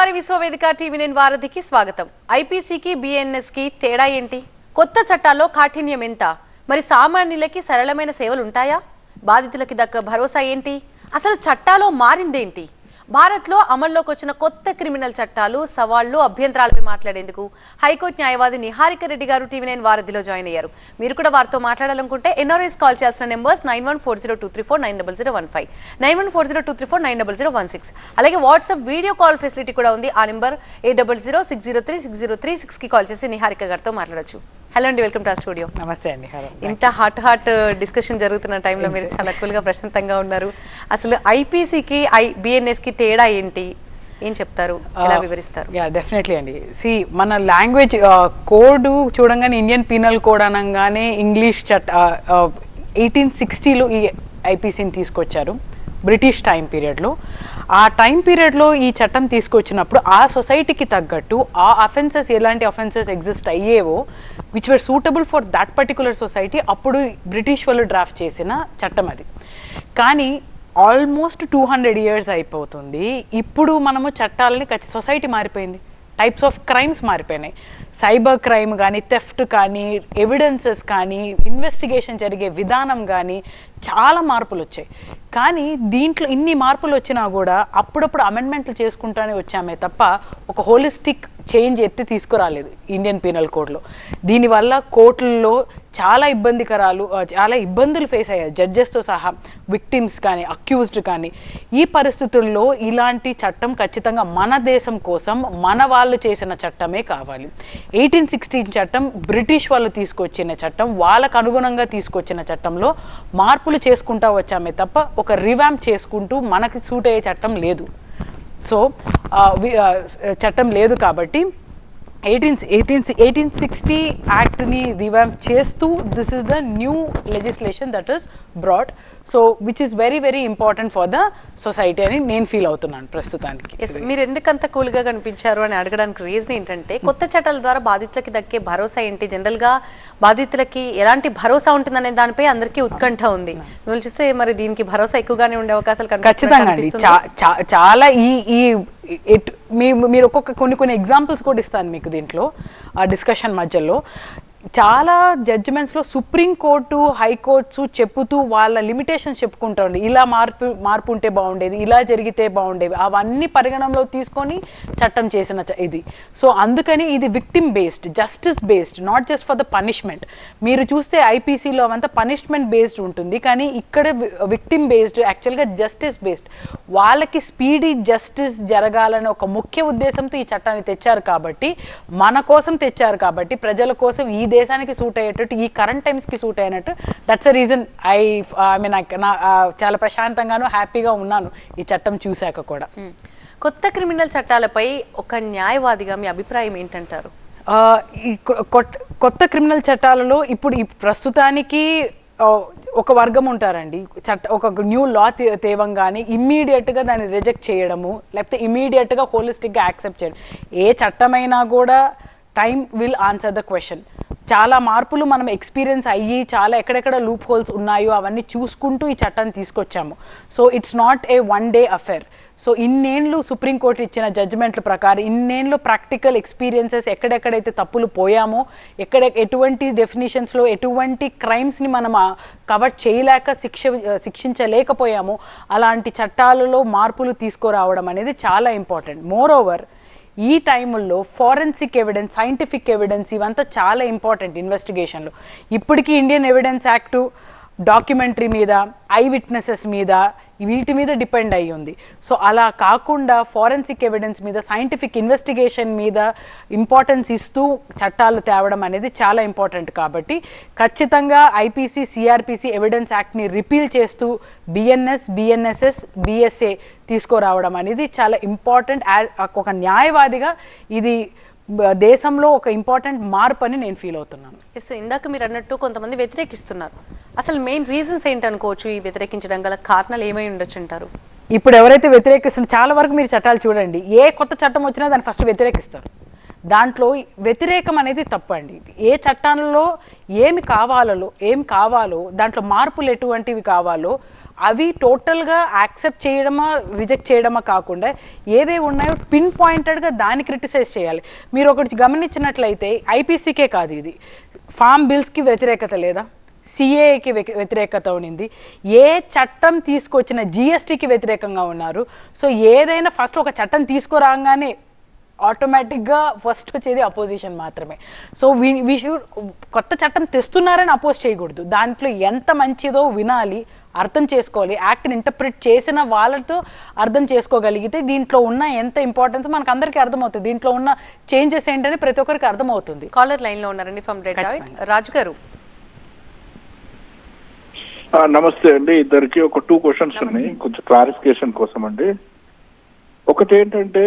Godavari విశ్వవేదిక TV వారధికి స్వాగతం. ఐపీసీకి బిఎన్ఎస్కి తేడా ఏంటి? కొత్త చట్టాల్లో కాఠిన్యం ఎంత? మరి సామాన్యులకి సరళమైన సేవలు ఉంటాయా? బాధితులకి దక్క భరోసా ఏంటి? అసలు చట్టాల్లో మారిందేంటి? భారత్లో అమల్లోకి వచ్చిన కొత్త క్రిమినల్ చట్టాలు, సవాళ్లు, అభ్యంతరాలపై మాట్లాడేందుకు హైకోర్టు న్యాయవాది నిహారిక రెడ్డి గారు టీవీ వారధిలో జాయిన్ అయ్యారు. మీరు కూడా వారితో మాట్లాడాలనుకుంటే ఎన్ఆర్ఐస్ కాల్ చేయాల్సిన నెంబర్స్ 914023490015, 914023490016. అలాగే వాట్సాప్ వీడియో కాల్ ఫెసిలిటీ కూడా ఉంది. ఆ నెంబర్ 8006036036 కి కాల్ చేసి నిహారిక గారితో మాట్లాడొచ్చు. హలో అండి, వెల్కమ్ టు ఆ స్టూడియో. నమస్తే అండి. ఇంత హాట్ డిస్కషన్ జరుగుతున్న టైంలో మీరు చాలా కూల్గా ప్రశాంతంగా ఉన్నారు. అసలు ఐపీసీకి బిఎన్ఎస్కి తేడా ఏంటి? ఏం చెప్తారు, ఎలా వివరిస్తారు? యా, డెఫినెట్లీ అండి. మన లాంగ్వేజ్ కోడ్ చూడంగానే ఇండియన్ పీనల్ కోడ్ అనగానే ఇంగ్లీష్ 1860లో ఈ ఐపీసీని తీసుకొచ్చారు, బ్రిటిష్ టైం పీరియడ్లో. ఆ టైం పీరియడ్లో ఈ చట్టం తీసుకొచ్చినప్పుడు ఆ సొసైటీకి తగ్గట్టు ఆ అఫెన్సెస్, ఎలాంటి అఫెన్సెస్ ఎగ్జిస్ట్ అయ్యేవో which were suitable for that particular society, అప్పుడు బ్రిటిష్ వాళ్ళు డ్రాఫ్ట్ చేసిన చట్టం అది. కానీ ఆల్మోస్ట్ 200 years అయిపోతుంది. ఇప్పుడు మనము చట్టాలని సొసైటీ మారిపోయింది, టైప్స్ ఆఫ్ క్రైమ్స్ మారిపోయినాయి. సైబర్ క్రైమ్ కానీ, థెఫ్ట్ కానీ, ఎవిడెన్సెస్ కానీ, ఇన్వెస్టిగేషన్ జరిగే విధానం కానీ చాలా మార్పులు వచ్చాయి. కానీ దీంట్లో ఇన్ని మార్పులు వచ్చినా కూడా అప్పుడప్పుడు అమెండ్మెంట్లు చేసుకుంటూనే వచ్చామే తప్ప ఒక హోలిస్టిక్ చేంజ్ ఎత్తి తీసుకురాలేదు ఇండియన్ పీనల్ కోడ్లో. దీనివల్ల కోర్టుల్లో చాలా ఇబ్బందులు ఫేస్ అయ్యాయి, జడ్జెస్తో సహా, విక్టిమ్స్ కానీ, అక్యూజ్డ్ కానీ. ఈ పరిస్థితుల్లో ఇలాంటి చట్టం ఖచ్చితంగా మన దేశం కోసం మన వాళ్ళు చేసిన చట్టమే కావాలి. 1816 చట్టం బ్రిటిష్ వాళ్ళు తీసుకొచ్చిన చట్టం, వాళ్ళకు అనుగుణంగా తీసుకొచ్చిన చట్టంలో మార్పులు చేసుకుంటూ వచ్చామే తప్ప ఒక రివాంప్ చేసుకుంటూ మనకి సూట్ అయ్యే చట్టం లేదు. సో చట్టం లేదు కాబట్టి 1860 యాక్ట్ని రివాంప్ చేస్తూ this is the new legislation that is brought. So which is very very important for the society అని నేను ఫీల్ అవుతున్నాను ప్రస్తుతానికి. మీరు ఎందుకంత కూల్గా కనిపించారు అని అడగడానికి రీజన్ ఏంటంటే, కొత్త చట్టాల ద్వారా బాధితులకి దక్కే భరోసా ఏంటి? జనరల్గా బాధితులకి ఎలాంటి భరోసా ఉంటుందనే దానిపై అందరికీ ఉత్కంఠ ఉంది. మీరు చూస్తే మరి దీనికి భరోసా ఎక్కువగానే ఉండే అవకాశాలు ఖచ్చితంగా అండి. చాలా మీరు కొన్ని ఎగ్జాంపుల్స్ కూడా ఇస్తాను మీకు దీంట్లో ఆ డిస్కషన్ మధ్యలో. చాలా జడ్జిమెంట్స్లో సుప్రీంకోర్టు, హైకోర్ట్స్ చెప్పుతూ వాళ్ళ లిమిటేషన్స్ చెప్పుకుంటారండి. ఇలా మార్పు ఉంటే బాగుండేది, ఇలా జరిగితే బాగుండేవి, అవన్నీ పరిగణనలో తీసుకొని చట్టం చేసిన ఇది. సో అందుకని ఇది victim based, justice based, not just for the punishment. మీరు చూస్తే ఐపీసీలో అవంతా పనిష్మెంట్ బేస్డ్ ఉంటుంది, కానీ ఇక్కడ విక్టిమ్ బేస్డ్, యాక్చువల్గా జస్టిస్ బేస్డ్. వాళ్ళకి స్పీడీ జస్టిస్ జరగాలని ఒక ముఖ్య ఉద్దేశంతో ఈ చట్టాన్ని తెచ్చారు కాబట్టి, మన కోసం తెచ్చారు కాబట్టి, ప్రజల కోసం, ఈ దేశానికి సూట్ అయ్యేటట్టు, ఈ కరెంట్ టైమ్స్కి సూట్ అయినట్టు. That's a reason I mean చాలా ప్రశాంతంగాను హ్యాపీగా ఉన్నాను ఈ చట్టం చూశాక కూడా. కొత్త క్రిమినల్ చట్టాలపై ఒక న్యాయవాదిగా మీ అభిప్రాయం ఏంటంటారు? ఈ కొత్త క్రిమినల్ చట్టాలలో ఇప్పుడు ప్రస్తుతానికి ఒక వర్గం ఉంటారండి, ఒక న్యూ లా తేవంగానే ఇమ్మీడియట్గా దాన్ని రిజెక్ట్ చేయడము, లేకపోతే ఇమ్మీడియట్గా హోలిస్టిక్గా యాక్సెప్ట్ చేయడం. ఏ చట్టమైనా కూడా time will answer the question. చాలా మార్పులు మనం ఎక్స్పీరియన్స్ అయ్యి, చాలా ఎక్కడెక్కడ లూప్ హోల్స్ ఉన్నాయో అవన్నీ చూసుకుంటూ ఈ చట్టాన్ని తీసుకొచ్చాము. So it's not a one day affair. So ఇన్నేళ్ళు సుప్రీంకోర్టు ఇచ్చిన జడ్జిమెంట్ల ప్రకారం, ఇన్నేళ్ళు ప్రాక్టికల్ ఎక్స్పీరియన్సెస్, ఎక్కడెక్కడైతే తప్పులు పోయామో, ఎటువంటి డెఫినేషన్స్లో ఎటువంటి క్రైమ్స్ని మనం కవర్ చేయలేక శిక్షించలేకపోయామో, అలాంటి చట్టాలలో మార్పులు తీసుకురావడం అనేది చాలా ఇంపార్టెంట్. మోర్ ఓవర్ ఈ టైముల్లో ఫారెన్సిక్ ఎవిడెన్స్, సైంటిఫిక్ ఎవిడెన్స్ ఇవంతా చాలా ఇంపార్టెంట్ ఇన్వెస్టిగేషన్లో. ఇప్పటికీ ఇండియన్ ఎవిడెన్స్ యాక్టు డాక్యుమెంటరీ మీద, ఐ విట్నెసెస్ మీద, వీటి మీద డిపెండ్ అయ్యి ఉంది. సో అలా కాకుండా ఫారెన్సిక్ ఎవిడెన్స్ మీద, సైంటిఫిక్ ఇన్వెస్టిగేషన్ మీద ఇంపార్టెన్స్ ఇస్తూ చట్టాలు తేవడం అనేది చాలా ఇంపార్టెంట్. కాబట్టి ఖచ్చితంగా ఐపీసీ, సిఆర్పిసి ఎవిడెన్స్ యాక్ట్ని రిపీల్ చేస్తూ బిఎన్ఎస్ఎస్, బిఎస్ఏ తీసుకురావడం అనేది చాలా ఇంపార్టెంట్. ఒక న్యాయవాదిగా ఇది దేశంలో ఒక ఇంపార్టెంట్ మార్పు అని నేను ఫీల్ అవుతున్నాను. ఇందాక మీరు అన్నట్టు కొంతమంది వ్యతిరేకిస్తున్నారు. అసలు మెయిన్ రీజన్స్ ఏంటనుకోవచ్చు? ఈ వ్యతిరేకించడం గల కారణాలు ఏమై ఉండొచ్చు అంటారు? ఇప్పుడు ఎవరైతే వ్యతిరేకిస్తున్నారు, చాలా వరకు మీరు చట్టాలు చూడండి, ఏ కొత్త చట్టం వచ్చినా దాన్ని ఫస్ట్ వ్యతిరేకిస్తారు. దాంట్లో వ్యతిరేకం అనేది తప్పండి. ఏ చట్టాలలో ఏం కావాలో దాంట్లో మార్పులు ఎటువంటివి కావాలో అవి టోటల్గా యాక్సెప్ట్ చేయడమా రిజెక్ట్ చేయడమా కాకుండా ఏవేవి ఉన్నాయో పిన్ పాయింటెడ్గా దాన్ని క్రిటిసైజ్ చేయాలి. మీరు ఒకటి గమనించినట్లయితే ఐపీసీకే కాదు, ఇది ఫార్మ్ బిల్స్కి వ్యతిరేకత లేదా, సిఏకి వ్యతిరేకత ఉన్నింది, ఏ చట్టం తీసుకొచ్చిన జిఎస్టీకి వ్యతిరేకంగా ఉన్నారు. సో ఏదైనా ఫస్ట్ ఒక చట్టం తీసుకురాగానే ఆటోమేటిక్గా ఫస్ట్ వచ్చేది అపోజిషన్ మాత్రమే. సో వీ షుడ్ కొత్త చట్టం తెస్తున్నారని అపోజ్ చేయకూడదు, దాంట్లో ఎంత మంచిదో వినాలి, అర్థం చేసుకోవాలి, యాక్ట్ని ఇంటర్ప్రిట్ చేసిన వాళ్ళతో అర్థం చేసుకోగలిగితే దీంట్లో ఉన్న ఎంత ఇంపార్టెన్స్ మనకు అందరికీ అర్థమవుతుంది, దీంట్లో ఉన్న చేంజెస్ ఏంటని ప్రతి ఒక్కరికి అర్థమవుతుంది. కాలర్ లైన్లో ఉన్నారండి ఫ్రమ్ రెడ్ డాట్, రాజు గారు. నమస్తే అండి, ఇద్దరికి ఒక 2 క్వశ్చన్స్ ఉన్నాయి కొంచెం క్లారిఫికేషన్ కోసం అండి. ఒకటి ఏంటంటే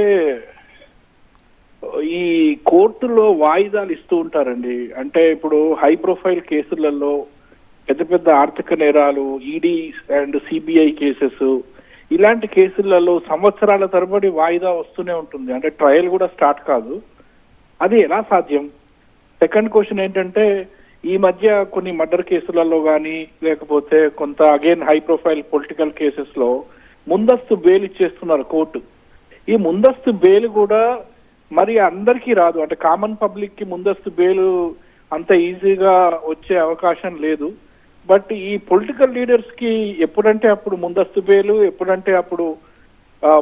ఈ కోర్టులో వాయిదాలు ఇస్తూ ఉంటారండి. అంటే ఇప్పుడు హై ప్రొఫైల్ కేసులలో పెద్ద పెద్ద ఆర్థిక నేరాలు, ఈడీ అండ్ సిబిఐ కేసెస్, ఇలాంటి కేసులలో సంవత్సరాల తరబడి వాయిదా వస్తూనే ఉంటుంది, అంటే ట్రయల్ కూడా స్టార్ట్ కాదు. అది ఎలా సాధ్యం? సెకండ్ క్వశ్చన్ ఏంటంటే ఈ మధ్య కొన్ని మర్డర్ కేసులలో కానీ లేకపోతే కొంత again high profile political cases లో ముందస్తు బెయిల్ ఇచ్చేస్తున్నారు కోర్టు. ఈ ముందస్తు బెయిల్ కూడా మరి అందరికీ రాదు, అంటే కామన్ పబ్లిక్ కి ముందస్తు బెయిల్ అంత ఈజీగా వచ్చే అవకాశం లేదు. బట్ ఈ పొలిటికల్ లీడర్స్ కి ఎప్పుడంటే అప్పుడు ముందస్తు బెయిల్, ఎప్పుడంటే అప్పుడు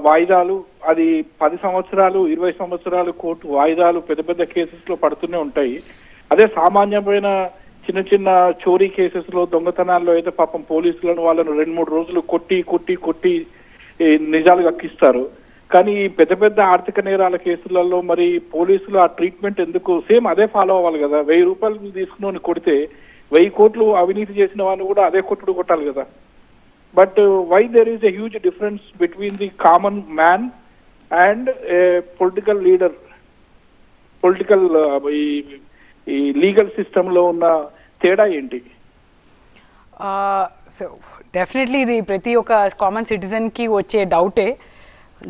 వాయిదాలు, అది 10 సంవత్సరాలు 20 సంవత్సరాలు కోర్టు వాయిదాలు పెద్ద పెద్ద కేసెస్ లో పడుతూనే ఉంటాయి. అదే సామాన్యమైన చిన్న చిన్న చోరీ కేసెస్ లో, దొంగతనాల్లో అయితే పాపం పోలీసులను వాళ్ళను 2-3 రోజులు కొట్టి నిజాలు కక్కిస్తారు. కానీ పెద్ద పెద్ద ఆర్థిక నేరాల కేసులలో మరి పోలీసులు ఆ ట్రీట్మెంట్ ఎందుకు? సేమ్ అదే ఫాలో అవ్వాలి కదా. 1000 రూపాయలు తీసుకుని కొడితే 1000 కోట్లు అవినీతి చేసిన వాడిని కూడా అదే కొట్టుడు కొట్టాలి కదా. But why there is a huge difference between the common man and political leader? Political ఈ లీగల్ సిస్టమ్ లో ఉన్న తేడా ఏంటి? సో డెఫినెట్లీ ఇది ప్రతి ఒక్క కామన్ సిటిజన్కి వచ్చే డౌటే.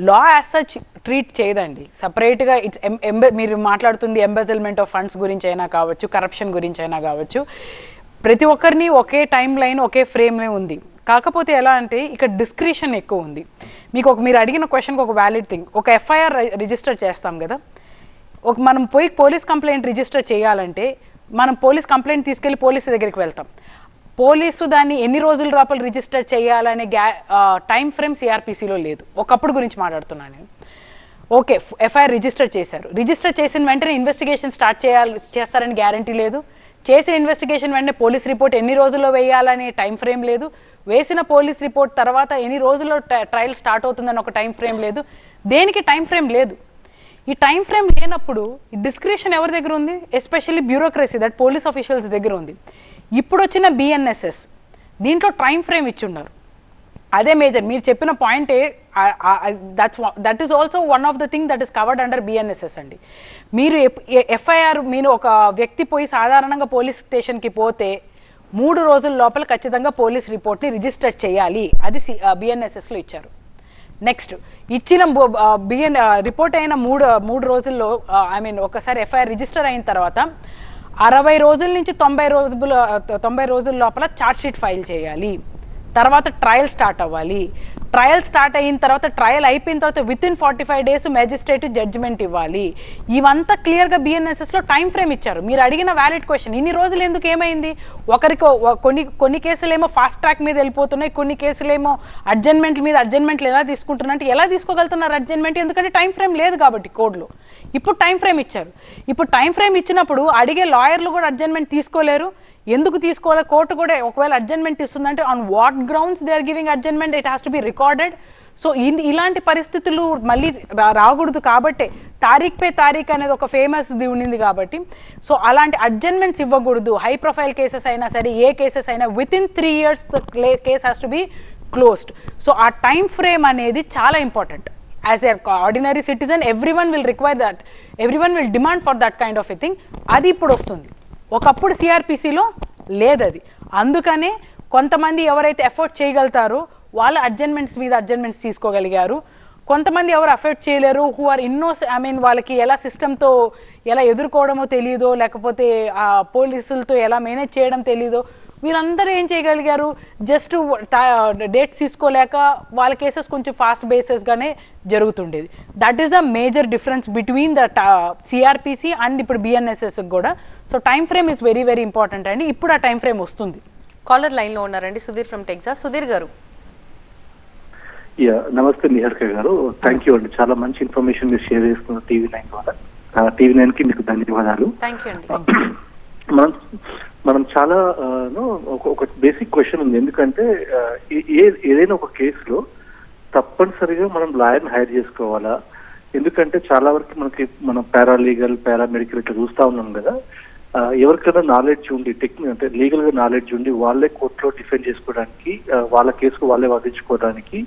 లా యాజ్ సచ్ ట్రీట్ చేయదండి సపరేట్గా. ఇట్స్ మీరు మాట్లాడుతుంది ఎంబెజల్మెంట్ ఆఫ్ ఫండ్స్ గురించి అయినా కావచ్చు, కరప్షన్ గురించి అయినా కావచ్చు, ప్రతి ఒక్కరిని ఒకే టైం లైన్ ఒకే ఫ్రేమ్లో ఉంది. కాకపోతే ఎలా అంటే ఇక్కడ డిస్క్రిషన్ ఎక్కువ ఉంది. మీరు అడిగిన క్వశ్చన్కి ఒక వ్యాలిడ్ థింగ్, ఒక ఎఫ్ఐఆర్ రిజిస్టర్ చేస్తాం కదా, మనం పోయి పోలీస్ కంప్లైంట్ రిజిస్టర్ చేయాలంటే మనం పోలీస్ కంప్లైంట్ తీసుకెళ్ళి పోలీసు దగ్గరికి వెళ్తాం. పోలీసు దాన్ని ఎన్ని రోజుల లోపల రిజిస్టర్ చేయాలనే టైం ఫ్రేమ్ సిఆర్పిసిలో లేదు. ఒకప్పుడు గురించి మాట్లాడుతున్నాను నేను. ఓకే, ఎఫ్ఐఆర్ రిజిస్టర్ చేశారు, రిజిస్టర్ చేసిన వెంటనే ఇన్వెస్టిగేషన్ స్టార్ట్ చేస్తారని గ్యారంటీ లేదు. చేసిన ఇన్వెస్టిగేషన్ వెంటనే పోలీస్ రిపోర్ట్ ఎన్ని రోజుల్లో వేయాలనే టైం ఫ్రేమ్ లేదు. వేసిన పోలీస్ రిపోర్ట్ తర్వాత ఎన్ని రోజుల్లో ట్రయల్ స్టార్ట్ అవుతుందని ఒక టైం ఫ్రేమ్ లేదు. దేనికి టైం ఫ్రేమ్ లేదు. ఈ టైం ఫ్రేమ్ లేనప్పుడు డిస్క్రిషన్ ఎవరి దగ్గర ఉంది? Especially bureaucracy, that police officials దగ్గర ఉంది. ఇప్పుడు వచ్చిన బిఎన్ఎస్ఎస్ దీంట్లో టైం ఫ్రేమ్ ఇచ్చున్నారు. అదే మేజర్ మీరు చెప్పిన పాయింటే, that is also one of the thing that is covered under BNSS అండి. మీరు ఎఫ్ఐఆర్, మీరు ఒక వ్యక్తి పోయి సాధారణంగా పోలీస్ స్టేషన్కి పోతే 3 రోజుల లోపల ఖచ్చితంగా పోలీస్ రిపోర్ట్ని రిజిస్టర్ చేయాలి, అది బిఎన్ఎస్ఎస్లో ఇచ్చారు. నెక్స్ట్ ఇచ్చిన రిపోర్ట్ అయిన 3 రోజుల్లో, ఒకసారి ఎఫ్ఐఆర్ రిజిస్టర్ అయిన తర్వాత 60 రోజుల నుంచి 90 రోజుల లోపల ఛార్జ్ షీట్ ఫైల్ చేయాలి. తర్వాత ట్రయల్ స్టార్ట్ అవ్వాలి. ట్రయల్ స్టార్ట్ అయిన తర్వాత, ట్రయల్ అయిపోయిన తర్వాత within 45 days magistrate judgement ఇవ్వాలి. ఇవంతా క్లియర్గా బిఎన్ఎస్ఎస్లో టైం ఫ్రేమ్ ఇచ్చారు. మీరు అడిగిన వ్యాలిడ్ క్వశ్చన్, ఇన్ని రోజులు ఎందుకు ఏమైంది? కొన్ని కేసులేమో ఫాస్ట్ ట్రాక్ మీద వెళ్ళిపోతున్నాయి, కొన్ని కేసులేమో అడ్జన్మెంట్లు ఎలా తీసుకుంటున్నారంటే, ఎలా తీసుకోగలుగుతున్నారు అడ్జన్మెంట్? ఎందుకంటే టైం ఫ్రేమ్ లేదు కాబట్టి కోడ్లో. ఇప్పుడు టైం ఫ్రేమ్ ఇచ్చారు. ఇప్పుడు టైం ఫ్రేమ్ ఇచ్చినప్పుడు అడిగే లాయర్లు కూడా అడ్జన్మెంట్ తీసుకోలేరు. ఎందుకు తీసుకోవాలి? కోర్టు కూడా ఒకవేళ అడ్జన్మెంట్ ఇస్తుందంటే on what grounds they are giving adjournment, it has to be recorded. So ఇలాంటి పరిస్థితులు మళ్ళీ రాకూడదు కాబట్టే తారీఖ్ అనేది ఒక ఫేమస్ ఉండింది కాబట్టి, సో అలాంటి అడ్జన్మెంట్స్ ఇవ్వకూడదు. హై ప్రొఫైల్ కేసెస్ అయినా సరే, ఏ కేసెస్ అయినా with in 3 years the case has to be closed. So ఆ టైం ఫ్రేమ్ అనేది చాలా important. As a ordinary citizen everyone will require that, everyone will demand for that kind of a thing. అది ఇప్పుడు వస్తుంది. ఒకప్పుడు సిఆర్పిసిలో లేదు అది. అందుకనే కొంతమంది ఎవరైతే ఎఫర్ట్ చేయగలుగుతారో వాళ్ళు అడ్జన్మెంట్స్ తీసుకోగలిగారు. కొంతమంది ఎవరు ఎఫర్ట్ చేయలేరు, హూ ఆర్ వాళ్ళకి ఎలా సిస్టంతో ఎలా ఎదుర్కోవడమో తెలియదో, లేకపోతే పోలీసులతో ఎలా మేనేజ్ చేయడం తెలియదో, వీళ్ళందరూ ఏం చేయగలిగారు, జస్ట్ డేట్స్ తీసుకోలేక వాళ్ళ కేసెస్ కొంచెం ఫాస్ట్ బేసెస్గానే జరుగుతుండేది. That is the major difference between the CrPC and ఇప్పుడు బిఎన్ఎస్ఎస్ కూడా. So time frame is very very important అండి. ఇప్పుడు ఆ టైం ఫ్రేమ్ వస్తుంది. కాలర్ లైన్లో ఉన్నారండి, సుధీర్ ఫ్రమ్ టెక్సాస్. సుధీర్ గారు. నమస్తే నిహారిక గారు, థ్యాంక్ యూ అండి. చాలా మంచి ఇన్ఫర్మేషన్ మీరు షేర్ చేసుకున్నారు టీవీ9 ద్వారా. టీవీ9కి మీకు ధన్యవాదాలు. థ్యాంక్ యూ అండి. మనం చాలా ఒక బేసిక్ క్వశ్చన్ ఉంది. ఎందుకంటే ఏదైనా ఒక కేసులో తప్పనిసరిగా మనం లాయర్ని హైర్ చేసుకోవాలా? ఎందుకంటే చాలా వరకు మనం పారాలీగల్, పారామెడికల్ ఇట్లా చూస్తా ఉన్నాం కదా. ఎవరికైనా నాలెడ్జ్ ఉండి అంటే లీగల్ గా నాలెడ్జ్ ఉండి వాళ్ళే కోర్టులో డిఫెండ్ చేసుకోవడానికి, వాళ్ళ కేసుకు వాళ్ళే వాదించుకోవడానికి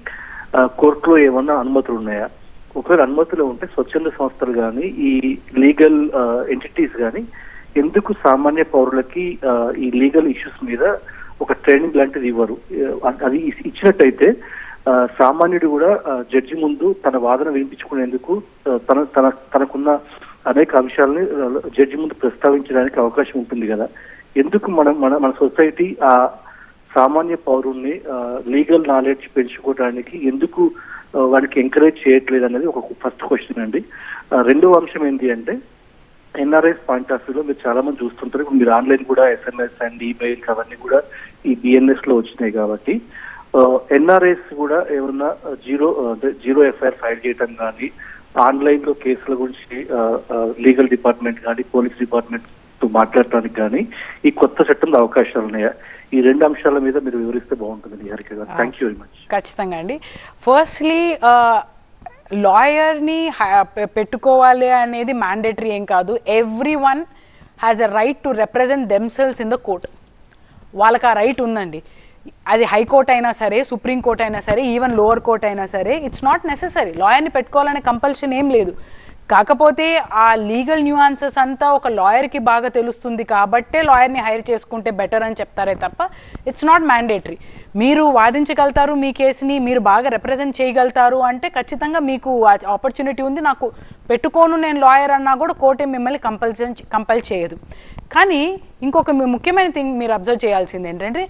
కోర్టులో ఏమన్నా అనుమతులు ఉన్నాయా? ఒకవేళ అనుమతులు ఉంటే స్వచ్ఛంద సంస్థలు కానీ ఈ లీగల్ ఎంటిటీస్ కానీ ఎందుకు సామాన్య పౌరులకి ఈ లీగల్ ఇష్యూస్ మీద ఒక ట్రైనింగ్ లాంటిది ఇవ్వరు? అది ఇచ్చినట్టయితే సామాన్యుడు కూడా జడ్జి ముందు తన వాదన వినిపించుకునేందుకు తనకున్న అనేక అంశాలని జడ్జి ముందు ప్రస్తావించడానికి అవకాశం ఉంటుంది కదా. ఎందుకు మన సొసైటీ ఆ సామాన్య పౌరుల్ని లీగల్ నాలెడ్జ్ పెంచుకోవడానికి ఎందుకు వాడికి ఎంకరేజ్ చేయట్లేదు అనేది ఒక ఫస్ట్ క్వశ్చన్ అండి. రెండవ అంశం ఏంటి అంటే ఎన్ఆర్ఐస్ పాయింట్ ఆఫ్ వ్యూలో మీరు చాలా మంది చూస్తుంటారు. ఇప్పుడు మీరు ఆన్లైన్ కూడా SMS అండ్ ఈమెయిల్ అవన్నీ కూడా ఈ బిఎన్ఎస్ లో వచ్చినాయి కాబట్టి ఎన్ఆర్ఐస్ కూడా ఏమన్నా జీరో ఎఫ్ఐఆర్ ఫైల్ చేయడం కానీ, ఆన్లైన్ లో కేసుల గురించి లీగల్ డిపార్ట్మెంట్ కానీ పోలీస్ డిపార్ట్మెంట్ తో మాట్లాడటానికి కానీ ఈ కొత్త చట్టంలో అవకాశాలు ఉన్నాయా? ఈ రెండు అంశాల మీద మీరు వివరిస్తే బాగుంటుంది నిహారిక గారు. Thank you very much. ఖచ్చితంగా అండి. ఫస్ట్లీ లాయర్ని పెట్టుకోవాలి అనేది మ్యాండేటరీ ఏం కాదు. Every one has a right to represent themselves in the court. వాళ్ళకి ఆ రైట్ ఉందండి. అది హైకోర్ట్ అయినా సరే, సుప్రీంకోర్ట్ అయినా సరే, ఈవెన్ లోవర్ కోర్ట్ అయినా సరే, ఇట్స్ నాట్ నెసెసరీ లాయర్ని పెట్టుకోవాలనే కంపల్షన్ ఏం లేదు. కాకపోతే ఆ లీగల్ న్యూఆన్సెస్ అంతా ఒక లాయర్కి బాగా తెలుస్తుంది కాబట్టే లాయర్ని హైర్ చేసుకుంటే బెటర్ అని చెప్తారే తప్ప ఇట్స్ నాట్ మ్యాండేటరీ. మీరు వాదించగలుగుతారు, మీ కేసుని మీరు బాగా రిప్రజెంట్ చేయగలుగుతారు అంటే ఖచ్చితంగా మీకు ఆపర్చునిటీ ఉంది. నాకు పెట్టుకోను నేను లాయర్ అన్నా కూడా కోర్టే మిమ్మల్ని కంపల్ చేయదు. కానీ ఇంకొక ముఖ్యమైన థింగ్ మీరు అబ్జర్వ్ చేయాల్సింది ఏంటంటే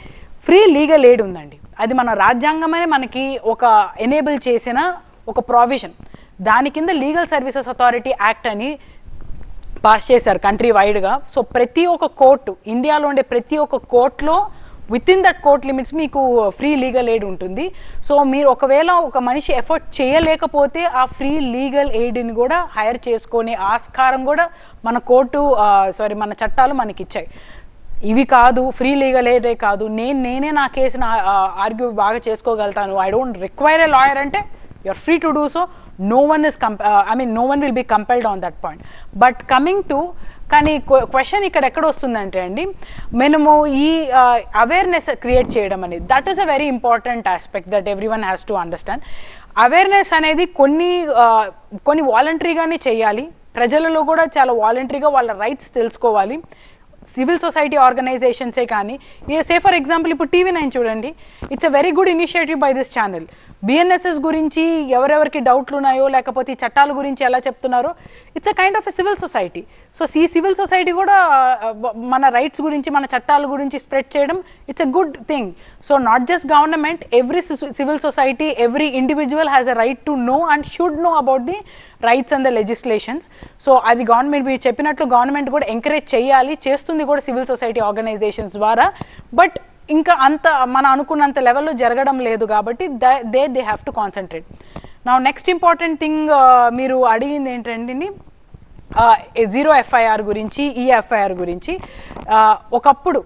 ఫ్రీ లీగల్ ఎయిడ్ ఉందండి. అది మన రాజ్యాంగమే మనకి ఒక ఎనేబుల్ చేసిన ఒక ప్రావిజన్. దాని కింద లీగల్ సర్వీసెస్ అథారిటీ యాక్ట్ అని పాస్ చేశారు కంట్రీ వైడ్గా. సో ప్రతి ఒక్క కోర్టు, ఇండియాలో ఉండే ప్రతి ఒక్క కోర్టులో with in that court limits మీకు ఫ్రీ లీగల్ ఎయిడ్ ఉంటుంది. సో మీరు ఒకవేళ ఒక మనిషి ఎఫర్ట్ చేయలేకపోతే ఆ ఫ్రీ లీగల్ ఎయిడ్ని కూడా హైర్ చేసుకునే ఆస్కారం కూడా మన మన చట్టాలు మనకి ఇచ్చాయి. ఇవి కాదు, ఫ్రీ లీగల్ ఎయిడే కాదు, నేనే నా కేసుని ఆర్గ్యూ బాగా చేసుకోగలుగుతాను, I don't require a lawyer అంటే you're free to do so. No one will be compelled on that point. But coming to కానీ క్వశ్చన్ ఇక్కడ ఎక్కడ వస్తుందంటే అండి, మనము ఈ అవేర్నెస్ క్రియేట్ చేయడం అనేది that is a very important aspect that everyone has to understand. Awareness అనేది కొన్ని వాలంటరీగానే చేయాలి. ప్రజలలో కూడా చాలా వాలంటరీగా వాళ్ళ రైట్స్ తెలుసుకోవాలి. సివిల్ సొసైటీ ఆర్గనైజేషన్సే కానీ సే ఫర్ ఎగ్జాంపుల్ ఇప్పుడు టీవీ9 చూడండి, it's a very good initiative by this channel. BNSS గురించి ఎవరెవరికి డౌట్లు ఉన్నాయో లేకపోతే ఈ చట్టాల గురించి ఎలా చెప్తున్నారో it's a kind of a civil society. So ఈ సివిల్ సొసైటీ కూడా మన రైట్స్ గురించి మన చట్టాల గురించి స్ప్రెడ్ చేయడం it's a good thing. So not just government, every civil society, every individual has a right to know and should know about the rights and the legislations. So అది government మీరు చెప్పినట్లు government కూడా encourage చేయాలి, చేస్తుంది కూడా civil society organisations ద్వారా. But ఇంకా అంత మనం అనుకున్నంత లెవెల్లో జరగడం లేదు కాబట్టి దే హ్యావ్ టు కాన్సన్ట్రేట్. నా నెక్స్ట్ ఇంపార్టెంట్ థింగ్ మీరు అడిగింది ఏంటంటే జీరో ఎఫ్ఐఆర్ గురించి, ఈ ఎఫ్ఐఆర్ గురించి. ఒకప్పుడు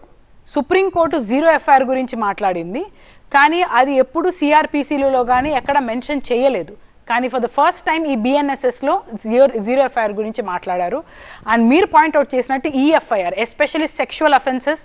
సుప్రీంకోర్టు జీరో ఎఫ్ఐఆర్ గురించి మాట్లాడింది, కానీ అది ఎప్పుడు సిఆర్పిసిలో కానీ ఎక్కడ మెన్షన్ చేయలేదు. కానీ ఫర్ ద ఫస్ట్ టైం ఈ బిఎన్ఎస్ఎస్లో జీరో ఎఫ్ఐఆర్ గురించి మాట్లాడారు. అండ్ మీరు పాయింట్అవుట్ చేసినట్టు ఈ FIR especially sexual offences,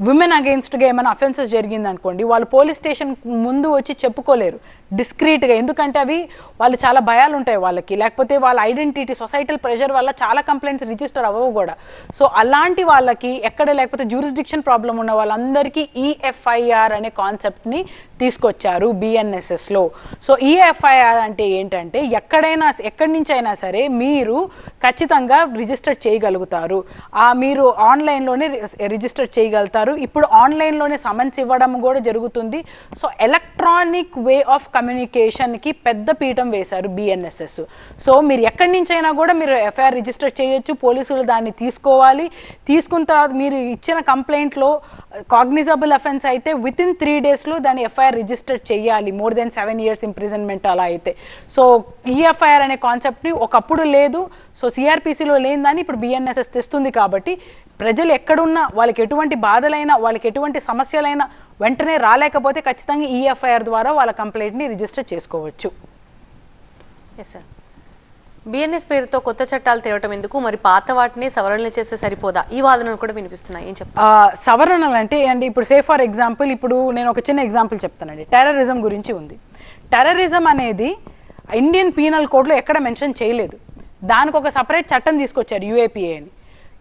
women అగెయిన్స్ట్గా ఏమైనా అఫెన్సెస్ జరిగిందనుకోండి, వాళ్ళు పోలీస్ స్టేషన్ ముందు వచ్చి చెప్పుకోలేరు. డిస్క్రీట్గా, ఎందుకంటే అవి వాళ్ళు చాలా భయాలు ఉంటాయి వాళ్ళకి, లేకపోతే వాళ్ళ ఐడెంటిటీ సొసైటల్ ప్రెషర్ వల్ల చాలా కంప్లైంట్స్ రిజిస్టర్ అవ్వవు కూడా. సో అలాంటి వాళ్ళకి ఎక్కడ లేకపోతే జ్యూరిస్డిక్షన్ ప్రాబ్లం ఉన్న వాళ్ళందరికీ ఈఎఫ్ఐఆర్ అనే కాన్సెప్ట్ని తీసుకొచ్చారు బిఎన్ఎస్ఎస్లో. సో ఈఎఫ్ఐఆర్ అంటే ఏంటంటే ఎక్కడి నుంచి అయినా సరే మీరు ఖచ్చితంగా రిజిస్టర్ చేయగలుగుతారు, మీరు ఆన్లైన్లోనే రిజిస్టర్ చేయగలుగుతారు. ఇప్పుడు ఆన్లైన్లోనే సమన్స్ ఇవ్వడం కూడా జరుగుతుంది. సో ఎలక్ట్రానిక్ వే ఆఫ్ కమ్యూనికేషన్కి పెద్ద పీఠం వేశారు బిఎన్ఎస్ఎస్. సో మీరు ఎక్కడి నుంచి అయినా కూడా మీరు ఎఫ్ఐఆర్ రిజిస్టర్ చేయొచ్చు, పోలీసులు దాన్ని తీసుకోవాలి. తీసుకున్న తర్వాత మీరు ఇచ్చిన కంప్లైంట్లో కాగ్నిజబుల్ అఫెన్స్ అయితే వితిన్ 3 daysలో దాన్ని ఎఫ్ఐఆర్ రిజిస్టర్ చేయాలి, more than 7 years ఇంప్రిజన్మెంట్ అలా అయితే. సో ఈఎఫ్ఐఆర్ అనే కాన్సెప్ట్ని ఒకప్పుడు లేదు, సో సిఆర్పిసిలో లేని దాన్ని ఇప్పుడు బిఎన్ఎస్ఎస్ తెస్తుంది. కాబట్టి ప్రజలు ఎక్కడున్నా, వాళ్ళకి ఎటువంటి బాధలైనా, వాళ్ళకి ఎటువంటి సమస్యలైనా వెంటనే రాలేకపోతే ఖచ్చితంగా ఈఎఫ్ఐఆర్ ద్వారా వాళ్ళ కంప్లైంట్ని రిజిస్టర్ చేసుకోవచ్చు. ఎస్ సార్, బిఎన్ఎస్ పేరుతో కొత్త చట్టాలు తేవటం ఎందుకు, మరి పాత వాటిని సవరణలు చేస్తే సరిపోదా, ఈ వాదనలు కూడా వినిపిస్తున్నాయి, ఏం చెప్తారు? సవరణలు అంటే అండి, ఇప్పుడు సే ఫర్ ఎగ్జాంపుల్, ఇప్పుడు నేను ఒక చిన్న ఎగ్జాంపుల్ చెప్తానండి. టెర్రరిజం గురించి ఉంది. టెర్రరిజం అనేది ఇండియన్ పీనల్ కోడ్లో ఎక్కడ మెన్షన్ చేయలేదు. దానికి ఒక సపరేట్ చట్టం తీసుకొచ్చారు, యూఏపీఏ అని.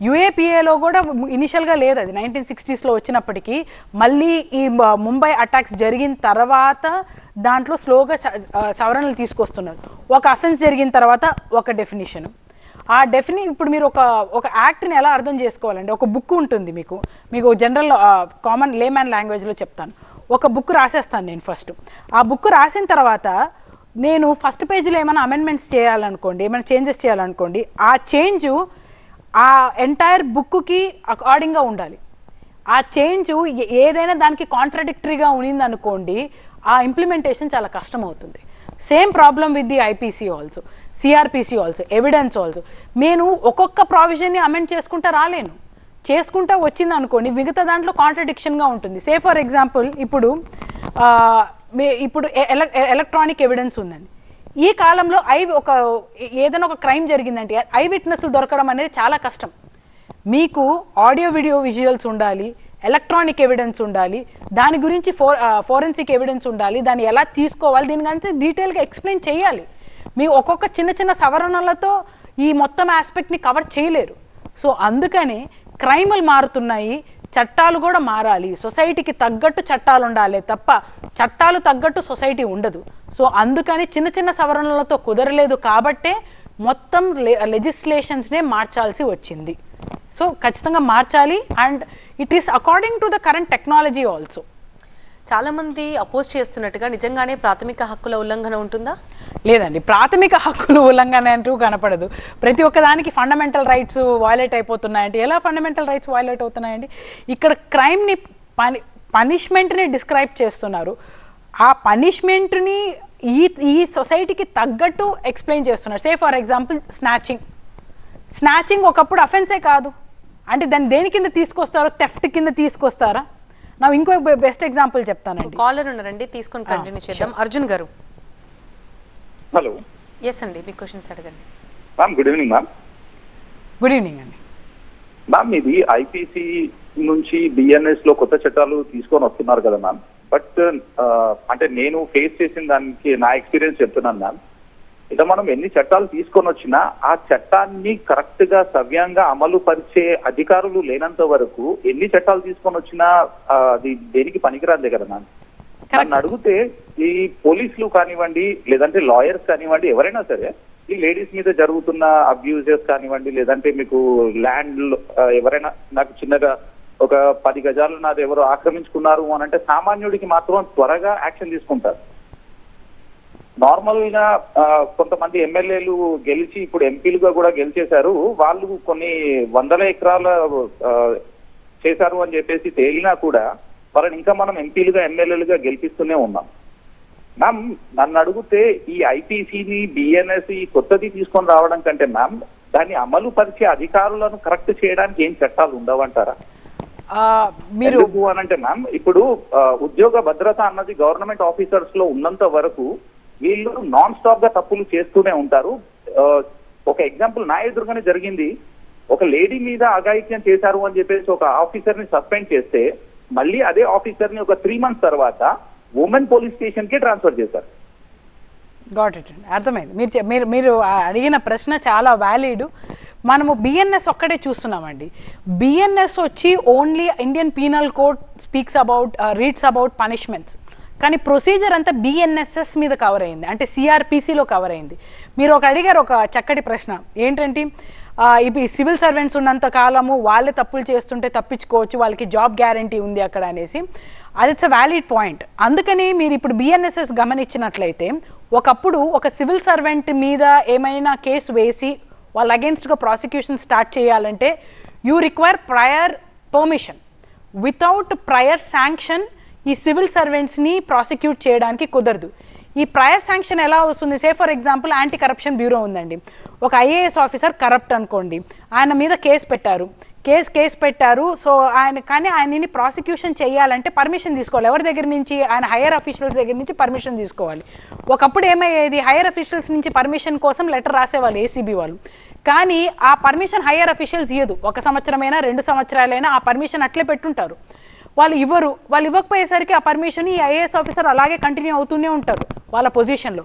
యూఏపీఏలో కూడా ఇనిషియల్గా లేదు, అది 1960sలో వచ్చినప్పటికీ మళ్ళీ ఈ ముంబై అటాక్స్ జరిగిన తర్వాత దాంట్లో స్లోగా సవరణలు తీసుకొస్తున్నారు. ఒక అఫెన్స్ జరిగిన తర్వాత ఒక డెఫినిషన్, ఆ ఇప్పుడు మీరు ఒక యాక్ట్ని ఎలా అర్థం చేసుకోవాలంటే, ఒక బుక్ ఉంటుంది మీకు జనరల్ కామన్ లేమ్యాన్ లాంగ్వేజ్లో చెప్తాను. ఒక బుక్ రాసేస్తాను నేను ఫస్ట్. ఆ బుక్ రాసిన తర్వాత నేను ఫస్ట్ పేజీలో ఏమైనా అమెండ్మెంట్స్ చేయాలనుకోండి, ఏమైనా చేంజెస్ చేయాలనుకోండి, ఆ చేంజ్ ఆ ఎంటైర్ బుక్కి అకార్డింగ్గా ఉండాలి. ఆ చేంజ్ ఏదైనా దానికి కాంట్రడిక్టరీగా ఉన్నిందనుకోండి, ఆ ఇంప్లిమెంటేషన్ చాలా కష్టం అవుతుంది. Same problem with the IPC also, CrPC also, evidence also. నేను ఒక్కొక్క ప్రావిజన్ని అమెండ్ చేసుకుంటా రాలేను, చేసుకుంటా వచ్చింది అనుకోండి మిగతా దాంట్లో కాంట్రడిక్షన్గా ఉంటుంది. సే ఫర్ ఎగ్జాంపుల్, ఇప్పుడు ఎలక్ట్రానిక్ ఎవిడెన్స్ ఉందండి. ఈ కాలంలో ఏదైనా ఒక క్రైమ్ జరిగిందంటే ఐ విట్నెస్లు దొరకడం అనేది చాలా కష్టం. మీకు ఆడియో వీడియో విజువల్స్ ఉండాలి, ఎలక్ట్రానిక్ ఎవిడెన్స్ ఉండాలి, దాని గురించి ఫోరెన్సిక్ ఎవిడెన్స్ ఉండాలి, దాన్ని ఎలా తీసుకోవాలి, దీని గురించి డీటెయిల్గా ఎక్స్ప్లెయిన్ చేయాలి. మీ ఒక్కొక్క చిన్న చిన్న సవరణలతో ఈ మొత్తం ఆస్పెక్ట్ని కవర్ చేయలేరు. సో అందుకని క్రైములు మారుతున్నాయి, చట్టాలు కూడా మారాలి. సొసైటీకి తగ్గట్టు చట్టాలు ఉండాలి తప్ప చట్టాలు తగ్గట్టు సొసైటీ ఉండదు. సో అందుకని చిన్న చిన్న సవరణలతో కుదరలేదు కాబట్టే మొత్తం లెజిస్లేషన్స్నే మార్చాల్సి వచ్చింది. సో ఖచ్చితంగా మార్చాలి, and it is according to the current technology also. చాలామంది అపోజ్ చేస్తున్నట్టుగా నిజంగానే ప్రాథమిక హక్కుల ఉల్లంఘన ఉంటుందా? లేదండి, ప్రాథమిక హక్కులు ఉల్లంఘన అంటూ కనపడదు. ప్రతి ఒక్కదానికి ఫండమెంటల్ రైట్స్ వైలేట్ అయిపోతున్నాయండి. ఎలా ఫండమెంటల్ రైట్స్ వైలేట్ అవుతున్నాయండి? ఇక్కడ క్రైమ్ని పనిష్మెంట్ని డిస్క్రైబ్ చేస్తున్నారు. ఆ పనిష్మెంట్ని ఈ సొసైటీకి తగ్గట్టు ఎక్స్ప్లెయిన్ చేస్తున్నారు. సే ఫర్ ఎగ్జాంపుల్ స్నాచింగ్ ఒకప్పుడు అఫెన్సే కాదు అంటే దాన్ని దేని కింద తీసుకొస్తారో, థెఫ్ట్ కింద తీసుకొస్తారా? నా ఇంకో బెస్ట్ ఎగ్జాంపుల్ చెప్తానండి. కాలర్ ఉన్నారండి, తీసుకొని కంటిన్యూ చేద్దాం. అర్జున్ గారు. హలో. ఎస్ అండి, మీ క్వశ్చన్స్ అడగండి. Ma'am good evening. Ma'am good evening అండి. మ్యామ్ ఇది ఐపీసీ నుంచి బిఎన్ఎస్ లో కొత్త చట్టాలు తీసుకొని వస్తున్నారు కదా మ్యామ్. బట్ అంటే నేను ఫేస్ చేసిన దానికి నా ఎక్స్పీరియన్స్ చెప్తున్నాను మ్యామ్. ఇక మనం ఎన్ని చట్టాలు తీసుకొని వచ్చినా ఆ చట్టాన్ని కరెక్ట్ గా సవ్యంగా అమలు పరిచే అధికారులు లేనంత వరకు ఎన్ని చట్టాలు తీసుకొని వచ్చినా అది దేనికి పనికిరాదే కదా మ్యామ్. నన్ను అడిగితే ఈ పోలీసులు కానివ్వండి, లేదంటే లాయర్స్ కానివ్వండి, ఎవరైనా సరే ఈ లేడీస్ మీద జరుగుతున్న అబ్యూజెస్ కానివ్వండి, లేదంటే మీకు ల్యాండ్ ఎవరైనా నాకు చిన్నగా ఒక 10 గజాలు నాది ఎవరో ఆక్రమించుకున్నారు అని అంటే సామాన్యుడికి మాత్రం త్వరగా యాక్షన్ తీసుకుంటారు. నార్మల్ గా కొంతమంది ఎమ్మెల్యేలు గెలిచి ఇప్పుడు ఎంపీలుగా కూడా గెలిచేశారు. వాళ్ళు కొన్ని 100 ఎకరాల చేశారు అని చెప్పేసి తేలినా కూడా వాళ్ళని ఇంకా మనం ఎంపీలుగా ఎమ్మెల్యేలుగా గెలిపిస్తూనే ఉన్నాం. మ్యామ్ నన్ను అడిగితే ఈ ఐపీసీని బిఎన్ఎస్ కొత్తది తీసుకొని రావడం కంటే మ్యామ్ దాన్ని అమలు పరిచే అధికారులను కరెక్ట్ చేయడానికి ఏం చట్టాలు ఉండవంటారా? మీరు అనంటే మ్యామ్ ఇప్పుడు ఉద్యోగ భద్రత అన్నది గవర్నమెంట్ ఆఫీసర్స్ లో ఉన్నంత వరకు వీళ్ళు నాన్ స్టాప్ గా తప్పులు చేస్తూనే ఉంటారు. ఒక ఎగ్జాంపుల్ నా ఎదురుగానే జరిగింది. ఒక లేడీ మీద అఘాయిత్యం చేశారు అని చెప్పేసి ఒక ఆఫీసర్ ని సస్పెండ్ చేస్తే మళ్ళీ అదే ఆఫీసర్ ని ఒక 3 months తర్వాత ఉమెన్ పోలీస్ స్టేషన్ కి ట్రాన్స్ఫర్ చేశారు. గాట్ ఇట్ అండి, అర్థమైంది. మీరు అడిగిన ప్రశ్న చాలా వ్యాలిడ్. మనము బిఎన్ఎస్ ఒక్కడే చూస్తున్నామండి. బిఎన్ఎస్ వచ్చి only Indian penal code speaks about reads about punishments, కానీ ప్రొసీజర్ అంతా బిఎన్ఎస్ఎస్ మీద కవర్ అయింది, అంటే సిఆర్పిసిలో కవర్ అయింది. మీరు అడిగారు ఒక చక్కటి ప్రశ్న ఏంటంటే ఇప్పుడు సివిల్ సర్వెంట్స్ ఉన్నంత కాలము వాళ్ళే తప్పులు చేస్తుంటే తప్పించుకోవచ్చు, వాళ్ళకి జాబ్ గ్యారంటీ ఉంది అక్కడ అనేసి, అది ఇట్స్ అ వ్యాలిడ్ పాయింట్. అందుకని మీరు ఇప్పుడు బిఎన్ఎస్ఎస్ గమనించినట్లయితే ఒకప్పుడు ఒక సివిల్ సర్వెంట్ మీద ఏమైనా కేసు వేసి వాళ్ళ అగేన్స్ట్గా ప్రాసిక్యూషన్ స్టార్ట్ చేయాలంటే you require prior permission. Without prior sanction ఈ సివిల్ సర్వెంట్స్ని ప్రాసిక్యూట్ చేయడానికి కుదరదు. ఈ ప్రయర్ శాంక్షన్ ఎలా వస్తుంది? Say for example anti corruption bureau ఉందండి, ఒక ఐఏఎస్ ఆఫీసర్ కరప్ట్ అనుకోండి, ఆయన మీద కేసు పెట్టారు. సో ఆయనని ప్రాసిక్యూషన్ చేయాలంటే పర్మిషన్ తీసుకోవాలి. ఎవరి దగ్గర నుంచి? ఆయన హైయర్ అఫీషియల్స్ దగ్గర నుంచి పర్మిషన్ తీసుకోవాలి. ఒకప్పుడు ఏమయ్యేది, హైయర్ అఫీషియల్స్ నుంచి పర్మిషన్ కోసం లెటర్ రాసేవాళ్ళు ఏసీబీ వాళ్ళు, కానీ ఆ పర్మిషన్ హైయర్ అఫీషియల్స్ ఇవ్వదు. 1 సంవత్సరమైనా 2 సంవత్సరాలైనా ఆ పర్మిషన్ అట్లే పెట్టుంటారు. వాళ్ళు ఇవ్వకపోయేసరికి ఆ పర్మిషన్ ఈ ఐఏఎస్ ఆఫీసర్ అలాగే కంటిన్యూ అవుతూనే ఉంటారు వాళ్ళ పొజిషన్లో.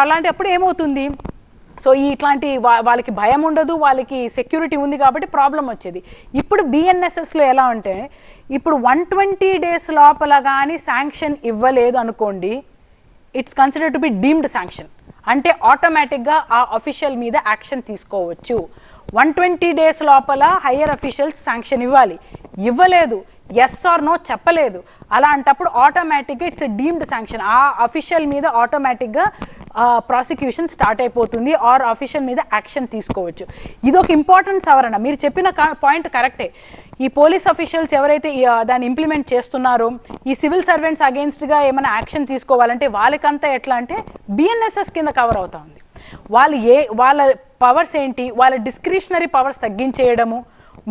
అలాంటప్పుడు ఏమవుతుంది, సో ఇట్లాంటి వాళ్ళకి భయం ఉండదు, వాళ్ళకి సెక్యూరిటీ ఉంది కాబట్టి ప్రాబ్లం వచ్చేది. ఇప్పుడు బిఎన్ఎస్ఎస్లో ఎలా అంటే ఇప్పుడు 120 days లోపల కానీ శాంక్షన్ ఇవ్వలేదు అనుకోండి, it's considered to be deemed sanction, అంటే ఆటోమేటిక్గా ఆ అఫీషియల్ మీద యాక్షన్ తీసుకోవచ్చు. 120 days లోపల హయ్యర్ అఫీషియల్స్ శాంక్షన్ ఇవ్వలేదు, ఎస్ ఆర్ నో చెప్పలేదు, అలాంటప్పుడు ఆటోమేటిక్గా ఇట్స్ డీమ్డ్ శాంక్షన్. ఆ అఫీషియల్ మీద ఆటోమేటిక్గా ప్రాసిక్యూషన్ స్టార్ట్ అయిపోతుంది, ఆర్ అఫీషియల్ మీద యాక్షన్ తీసుకోవచ్చు. ఇది ఒక ఇంపార్టెంట్ సవరణ. మీరు చెప్పిన పాయింట్ కరెక్టే. ఈ పోలీస్ అఫీషియల్స్ ఎవరైతే దాన్ని ఇంప్లిమెంట్ చేస్తున్నారో, ఈ సివిల్ సర్వెంట్స్ అగేన్స్ట్గా ఏమైనా యాక్షన్ తీసుకోవాలంటే వాళ్ళకంతా ఎట్లా అంటే బిఎన్ఎస్ఎస్ కింద కవర్ అవుతా ఉంది. వాళ్ళ పవర్స్ ఏంటి, వాళ్ళ డిస్క్రిషనరీ పవర్స్ తగ్గించేయడము,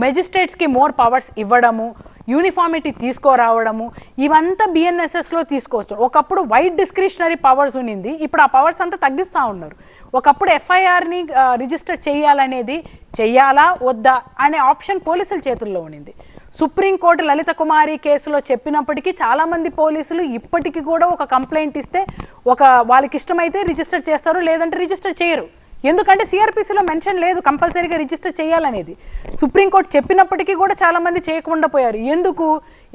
మెజిస్ట్రేట్స్కి మోర్ పవర్స్ ఇవ్వడము, యూనిఫామిటీ తీసుకురావడము, ఇవంతా బిఎన్ఎస్ఎస్లో తీసుకొస్తారు. ఒకప్పుడు వైడ్ డిస్క్రిషనరీ పవర్స్ ఉన్నింది, ఇప్పుడు ఆ పవర్స్ అంతా తగ్గిస్తూ ఉన్నారు. ఒకప్పుడు ఎఫ్ఐఆర్ని రిజిస్టర్ చేయాలనేది చెయ్యాలా వద్దా అనే ఆప్షన్ పోలీసుల చేతుల్లో ఉన్నింది. సుప్రీంకోర్టు లలిత కుమారి కేసులో చెప్పినప్పటికీ చాలామంది పోలీసులు ఇప్పటికీ కూడా ఒక కంప్లైంట్ ఇస్తే వాళ్ళకి ఇష్టమైతే రిజిస్టర్ చేస్తారు, లేదంటే రిజిస్టర్ చేయరు. ఎందుకంటే సిఆర్పిసిలో మెన్షన్ లేదు కంపల్సరీగా రిజిస్టర్ చేయాలనేది. సుప్రీంకోర్టు చెప్పినప్పటికీ కూడా చాలామంది చేయకుండా పోయారు.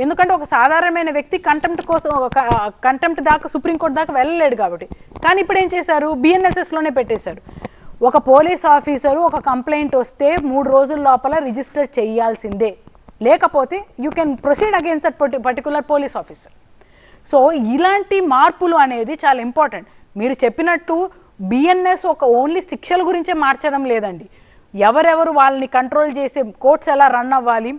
ఎందుకంటే ఒక సాధారణమైన వ్యక్తి కంటెంప్ట్ దాకా సుప్రీంకోర్టు దాకా వెళ్ళలేడు కాబట్టి. కానీ ఇప్పుడు ఏం చేశారు, బిఎన్ఎస్ఎస్లోనే పెట్టేశారు. ఒక పోలీస్ ఆఫీసరు ఒక కంప్లైంట్ వస్తే 3 రోజుల లోపల రిజిస్టర్ చేయాల్సిందే, లేకపోతే you can proceed against that particular police officer. So ఇలాంటి మార్పులు అనేది చాలా ఇంపార్టెంట్. మీరు చెప్పినట్టు బిఎన్ఎస్ ఒక ఓన్లీ శిక్షల గురించే మార్చడం లేదండి, ఎవరెవరు వాళ్ళని కంట్రోల్ చేసే కోర్ట్స్ ఎలా రన్ అవ్వాలి,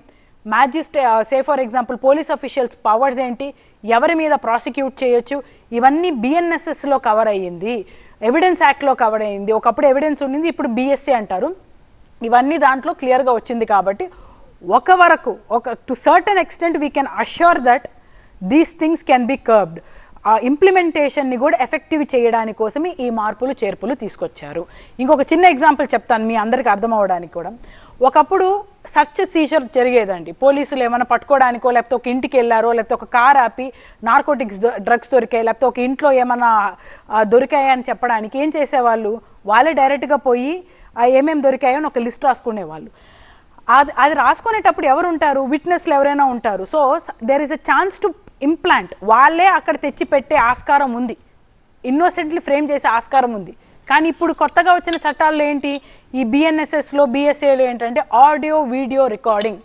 say for example police officials powers ఏంటి, ఎవరి మీద ప్రాసిక్యూట్ చేయొచ్చు, ఇవన్నీ బిఎన్ఎస్ఎస్లో కవర్ అయ్యింది, ఎవిడెన్స్ యాక్ట్లో కవర్ అయ్యింది. ఒకప్పుడు ఎవిడెన్స్ ఉండింది, ఇప్పుడు బిఎస్సి అంటారు. ఇవన్నీ దాంట్లో క్లియర్గా వచ్చింది కాబట్టి to certain extent we can assure that these things can be curbed. ఆ ఇంప్లిమెంటేషన్ని కూడా ఎఫెక్టివ్ చేయడానికి కోసమే ఈ మార్పులు చేర్పులు తీసుకొచ్చారు. ఇంకొక చిన్న ఎగ్జాంపుల్ చెప్తాను మీ అందరికీ అర్థం అవ్వడానికి కూడా. ఒకప్పుడు సర్చ్ సీజర్ జరిగేదండి, పోలీసులు ఏమైనా పట్టుకోవడానికో, లేకపోతే ఒక ఇంటికి వెళ్ళారో, లేకపోతే ఒక కార్ ఆపి నార్కోటిక్స్ డ్రగ్స్ దొరికాయి, లేకపోతే ఒక ఇంట్లో ఏమైనా దొరికాయని చెప్పడానికి ఏం చేసేవాళ్ళు, వాళ్ళే డైరెక్ట్గా పోయి ఏమేమి దొరికాయో అని ఒక లిస్ట్ రాసుకునేవాళ్ళు. అది రాసుకునేటప్పుడు ఎవరు ఉంటారు, విట్నెస్లు ఎవరైనా ఉంటారు. So there is a chance to implant, వాళ్ళే అక్కడ తెచ్చి పెట్టే ఆస్కారం ఉంది, ఇన్నోసెంట్లీ ఫ్రేమ్ చేసే ఆస్కారం ఉంది. కానీ ఇప్పుడు కొత్తగా వచ్చిన చట్టాల్లో ఏంటి, ఈ బిఎన్ఎస్ఎస్లో బిఎస్ఏలో ఏంటంటే ఆడియో వీడియో రికార్డింగ్.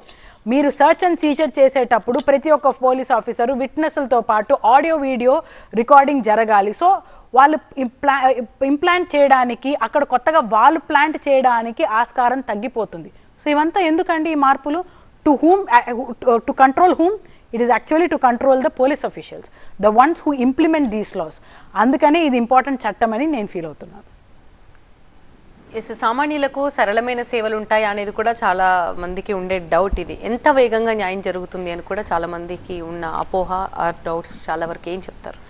మీరు సర్చ్ అండ్ సీజర్ చేసేటప్పుడు ప్రతి ఒక్క పోలీస్ ఆఫీసరు విట్నెస్లతో పాటు ఆడియో వీడియో రికార్డింగ్ జరగాలి. సో వాళ్ళు ఇంప్లాంట్ చేయడానికి, అక్కడ కొత్తగా వాళ్ళు ప్లాంట్ చేయడానికి ఆస్కారం తగ్గిపోతుంది. సో ఇవంతా ఎందుకండి ఈ మార్పులు? To control whom? It is actually to control the police officials, the ones who implement these laws. అందుకనే ఇది ఇంపార్టెంట్ చట్టం అని నేను ఫీల్ అవుతున్నాను. సామాన్యులకు సరళమైన సేవలు ఉంటాయి అనేది కూడా చాలా మందికి ఉండే డౌట్. ఇది ఎంత వేగంగా న్యాయం జరుగుతుంది అని కూడా చాలా మందికి ఉన్న అపోహ ఆర్ డౌట్స్. చాలా వరకు ఏం చెప్తారు?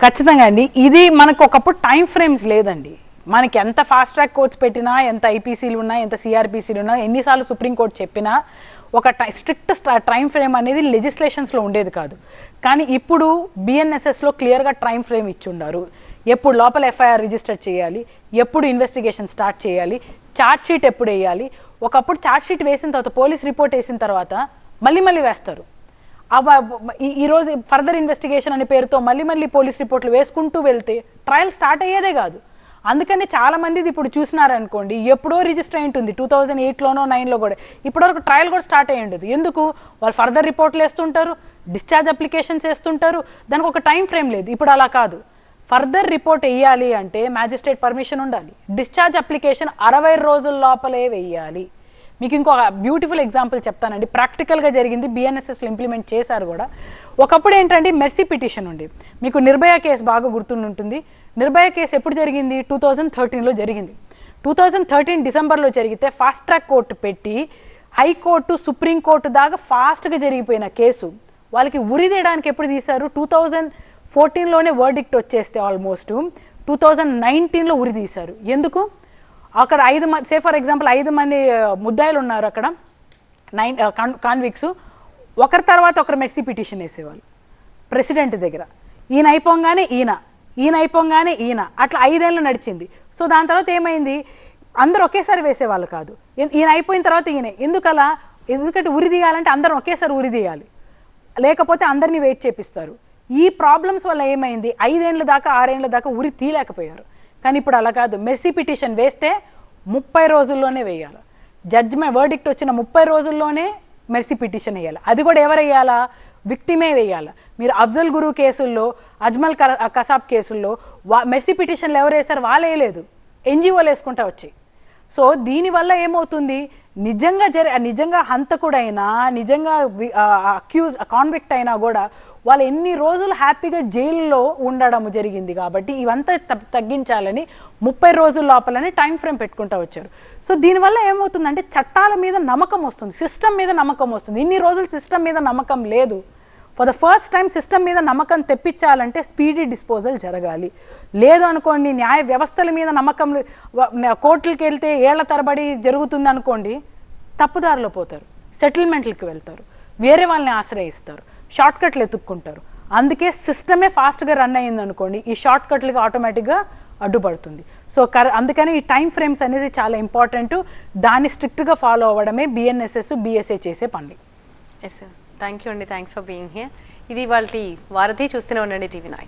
ఖచ్చితంగా అండి, ఇది మనకు ఒకప్పుడు టైం ఫ్రేమ్స్ లేదండి. మనకి ఎంత ఫాస్ట్ ట్రాక్ కోర్ట్స్ పెట్టినా, ఎంత ఐపీసీలు ఉన్నా, ఎంత సిఆర్పిసీలు ఉన్నా, ఎన్నిసార్లు సుప్రీంకోర్టు చెప్పినా ఒక స్ట్రిక్ట్ టైం ఫ్రేమ్ అనేది లెజిస్లేషన్స్లో ఉండేది కాదు. కానీ ఇప్పుడు బిఎన్ఎస్ఎస్లో క్లియర్గా టైం ఫ్రేమ్ ఇచ్చి ఉన్నారు. ఎప్పుడు లోపల ఎఫ్ఐఆర్ రిజిస్టర్ చేయాలి, ఎప్పుడు ఇన్వెస్టిగేషన్ స్టార్ట్ చేయాలి, ఛార్జ్ షీట్ ఎప్పుడు వేయాలి. ఒకప్పుడు ఛార్జ్ షీట్ వేసిన తర్వాత పోలీస్ రిపోర్ట్ వేసిన తర్వాత మళ్ళీ వేస్తారు. ఈరోజు ఫర్దర్ ఇన్వెస్టిగేషన్ అనే పేరుతో మళ్ళీ పోలీస్ రిపోర్ట్లు వేసుకుంటూ వెళ్తే ట్రయల్ స్టార్ట్ అయ్యేదే కాదు. అందుకని చాలా మందిది ఇప్పుడు చూసినారనుకోండి ఎప్పుడో రిజిస్టర్ అయి ఉంటుంది 2008లోనో 9లో కూడా, ఇప్పటివరకు ట్రయల్ కూడా స్టార్ట్ అయ్యి ఉండదు. ఎందుకు? వాళ్ళు ఫర్దర్ రిపోర్ట్లు వేస్తుంటారు, డిశ్చార్జ్ అప్లికేషన్స్ వేస్తుంటారు, దానికి ఒక టైం ఫ్రేమ్ లేదు. ఇప్పుడు అలా కాదు. ఫర్దర్ రిపోర్ట్ వేయాలి అంటే మ్యాజిస్ట్రేట్ పర్మిషన్ ఉండాలి, డిశ్చార్జ్ అప్లికేషన్ 60 రోజుల లోపలే వేయాలి. మీకు ఇంకో బ్యూటిఫుల్ ఎగ్జాంపుల్ చెప్తానండి, ప్రాక్టికల్గా జరిగింది, బిఎన్ఎస్ఎస్లో ఇంప్లిమెంట్ చేశారు కూడా. ఒకప్పుడు ఏంటంటే మెర్సీ పిటిషన్ ఉండేది. మీకు నిర్భయ కేసు బాగా గుర్తుంటుంది. నిర్భయ కేసు ఎప్పుడు జరిగింది? 2013లో జరిగింది. 2013 డిసెంబర్లో జరిగితే ఫాస్ట్ ట్రాక్ కోర్టు పెట్టి హైకోర్టు సుప్రీంకోర్టు దాకా ఫాస్ట్గా జరిగిపోయిన కేసు వాళ్ళకి ఉరిదేయడానికి ఎప్పుడు తీశారు? 2014లోనే వర్డిక్ట్ వచ్చేస్తే ఆల్మోస్ట్ 2019లో ఉరి తీశారు. ఎందుకు? అక్కడ 5 మంది, సే ఫర్ ఎగ్జాంపుల్ 5 మంది ముద్దాయిలు ఉన్నారు అక్కడ, 9 కాన్విక్స్, ఒకరి తర్వాత ఒకరు మెర్సీ పిటిషన్ వేసేవాళ్ళు ప్రెసిడెంట్ దగ్గర. ఈయన అయిపోగానే ఈయన అయిపోగానే ఈయన, అట్లా 5 ఏళ్ళు నడిచింది. సో దాని తర్వాత ఏమైంది? అందరూ ఒకేసారి వేసేవాళ్ళు కాదు, ఈయన అయిపోయిన తర్వాత ఈయన. ఎందుకలా? ఎందుకంటే ఉరి తీయాలంటే అందరం ఒకేసారి ఉరి తీయాలి, లేకపోతే అందరినీ వెయిట్ చేపిస్తారు. ఈ ప్రాబ్లమ్స్ వల్ల ఏమైంది? 5 ఏళ్ళ దాకా 6 ఏళ్ళ దాకా ఉరి తీయలేకపోయారు. కానీ ఇప్పుడు అలా కాదు, మెర్సీ పిటిషన్ వేస్తే 30 రోజుల్లోనే వేయాలి. జడ్జిమెంట్ వర్డిక్ట్ వచ్చిన 30 రోజుల్లోనే మెర్సీ పిటిషన్ వేయాలి. అది కూడా ఎవరు వేయాలా? విక్టిమే వేయాలి. మీరు అఫ్జల్ గురు కేసుల్లో, అజ్మల్ కసాబ్ కేసుల్లో మెర్సీ పిటిషన్లు ఎవరు వేశారు? వాళ్ళే లేదు, ఎన్జిఓలు వేసుకుంటా వచ్చాయి. సో దీనివల్ల ఏమవుతుంది? నిజంగా హంతకుడైనా, నిజంగా కాన్విక్ట్ అయినా కూడా వాళ్ళు ఎన్ని రోజులు హ్యాపీగా జైల్లో ఉండడం జరిగింది. కాబట్టి ఇవంతా తగ్గించాలని 30 రోజుల లోపలనే టైం ఫ్రేమ్ పెట్టుకుంటూ వచ్చారు. సో దీనివల్ల ఏమవుతుందంటే చట్టాల మీద నమ్మకం వస్తుంది, సిస్టమ్ మీద నమ్మకం వస్తుంది. ఇన్ని రోజులు సిస్టమ్ మీద నమ్మకం లేదు. For the first time system మీద నమ్మకం తెప్పించాలంటే స్పీడీ డిస్పోజల్ జరగాలి. లేదు అనుకోండి, న్యాయ వ్యవస్థల మీద నమ్మకం, కోర్టులకు వెళ్తే ఏళ్ల తరబడి జరుగుతుంది అనుకోండి, తప్పుదారిలో పోతారు, సెటిల్మెంట్లకి వెళ్తారు, వేరే వాళ్ళని ఆశ్రయిస్తారు, షార్ట్కట్లు ఎత్తుక్కుంటారు. అందుకే సిస్టమే ఫాస్ట్గా రన్ అయ్యింది అనుకోండి, ఈ షార్ట్కట్లకి ఆటోమేటిక్గా అడ్డుపడుతుంది. సో అందుకని ఈ టైం ఫ్రేమ్స్ అనేది చాలా ఇంపార్టెంట్. దాన్ని స్ట్రిక్ట్గా ఫాలో అవ్వడమే బిఎన్ఎస్ఎస్ బిఎస్ఏ చేసే పనులు. ఎస్ సార్, థ్యాంక్ యూ అండి, థ్యాంక్స్ ఫర్ బీయింగ్ హియర్. ఇది వాళ్ళ వారధి. చూస్తూనే ఉండండి TV9.